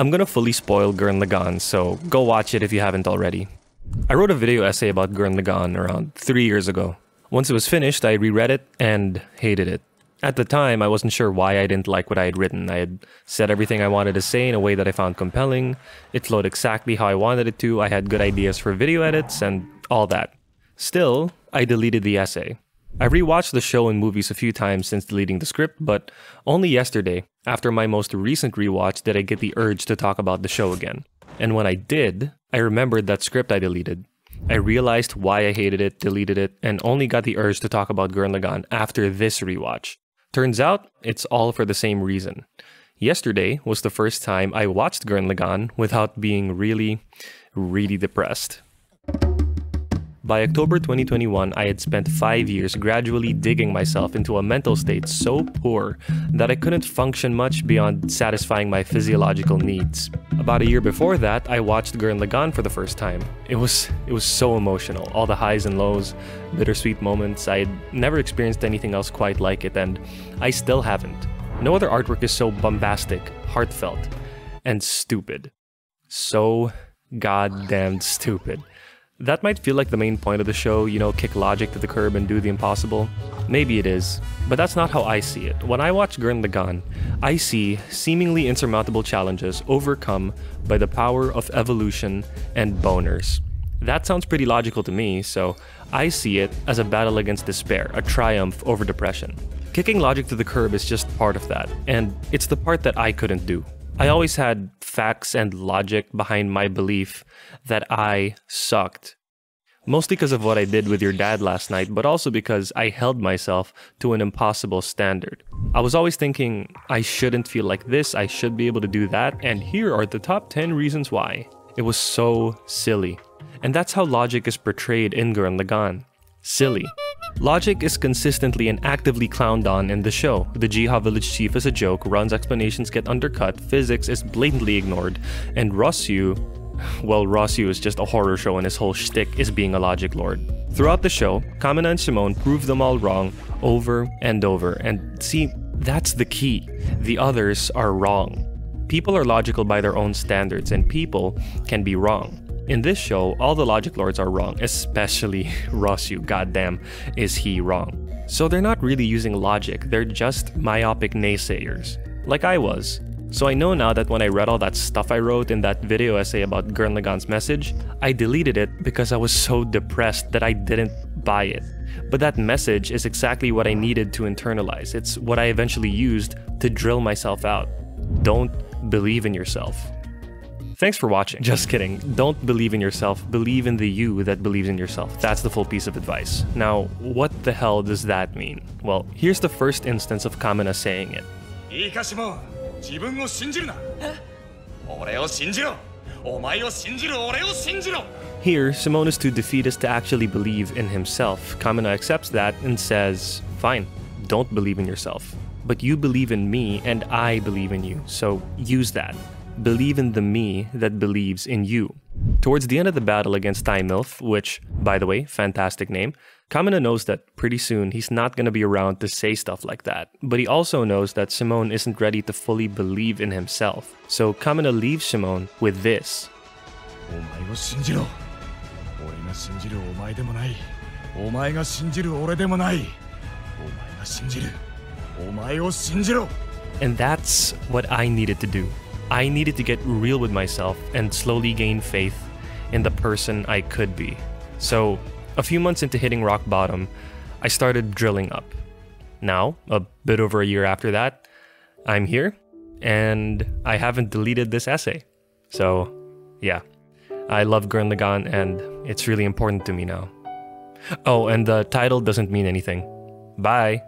I'm gonna fully spoil Gurren Lagann, so go watch it if you haven't already. I wrote a video essay about Gurren Lagann around 3 years ago. Once it was finished, I reread it and hated it. At the time, I wasn't sure why I didn't like what I had written. I had said everything I wanted to say in a way that I found compelling. It flowed exactly how I wanted it to. I had good ideas for video edits and all that. Still, I deleted the essay. I rewatched the show and movies a few times since deleting the script, but only yesterday, after my most recent rewatch, did I get the urge to talk about the show again. And when I did, I remembered that script I deleted. I realized why I hated it, deleted it, and only got the urge to talk about Gurren Lagann after this rewatch. Turns out, it's all for the same reason. Yesterday was the first time I watched Gurren Lagann without being really depressed. By October 2021, I had spent 5 years gradually digging myself into a mental state so poor that I couldn't function much beyond satisfying my physiological needs. About a year before that, I watched Gurren Lagann for the first time. It was so emotional, all the highs and lows, bittersweet moments. I had never experienced anything else quite like it, and I still haven't. No other artwork is so bombastic, heartfelt, and stupid. So goddamn stupid. That might feel like the main point of the show, you know, kick logic to the curb and do the impossible. Maybe it is, but that's not how I see it. When I watch Gurren Lagann, I see seemingly insurmountable challenges overcome by the power of evolution and boners. That sounds pretty logical to me, so I see it as a battle against despair, a triumph over depression. Kicking logic to the curb is just part of that, and it's the part that I couldn't do. I always had facts and logic behind my belief that I sucked. Mostly because of what I did with your dad last night, but also because I held myself to an impossible standard. I was always thinking, I shouldn't feel like this, I should be able to do that, and here are the top 10 reasons why. It was so silly. And that's how logic is portrayed in Gurren Lagann. Silly. Logic is consistently and actively clowned on in the show. The Jiha village chief is a joke, Run's explanations get undercut, physics is blatantly ignored, and Rossyu, well, Rossyu is just a horror show and his whole shtick is being a logic lord. Throughout the show, Kamina and Simone prove them all wrong over and over, and see, that's the key. The others are wrong. People are logical by their own standards, and people can be wrong. In this show, all the logic lords are wrong, especially Rossyu. Goddamn, is he wrong. So they're not really using logic, they're just myopic naysayers, like I was. So I know now that when I read all that stuff I wrote in that video essay about Gurren Lagann's message, I deleted it because I was so depressed that I didn't buy it. But that message is exactly what I needed to internalize. It's what I eventually used to drill myself out. Don't believe in yourself. Thanks for watching. Just kidding. Don't believe in yourself. Believe in the you that believes in yourself. That's the full piece of advice. Now, what the hell does that mean? Well, here's the first instance of Kamina saying it. Here, Simone is too defeatist to actually believe in himself. Kamina accepts that and says, fine, don't believe in yourself. But you believe in me and I believe in you, so use that. Believe in the me that believes in you. Towards the end of the battle against Thai MILF, which, by the way, fantastic name, Kamina knows that pretty soon he's not gonna be around to say stuff like that. But he also knows that Simone isn't ready to fully believe in himself. So Kamina leaves Simone with this. And that's what I needed to do. I needed to get real with myself and slowly gain faith in the person I could be. So, a few months into hitting rock bottom, I started drilling up. Now, a bit over a year after that, I'm here, and I haven't deleted this essay. So, yeah. I love Gurren Lagann, and it's really important to me now. Oh, and the title doesn't mean anything. Bye!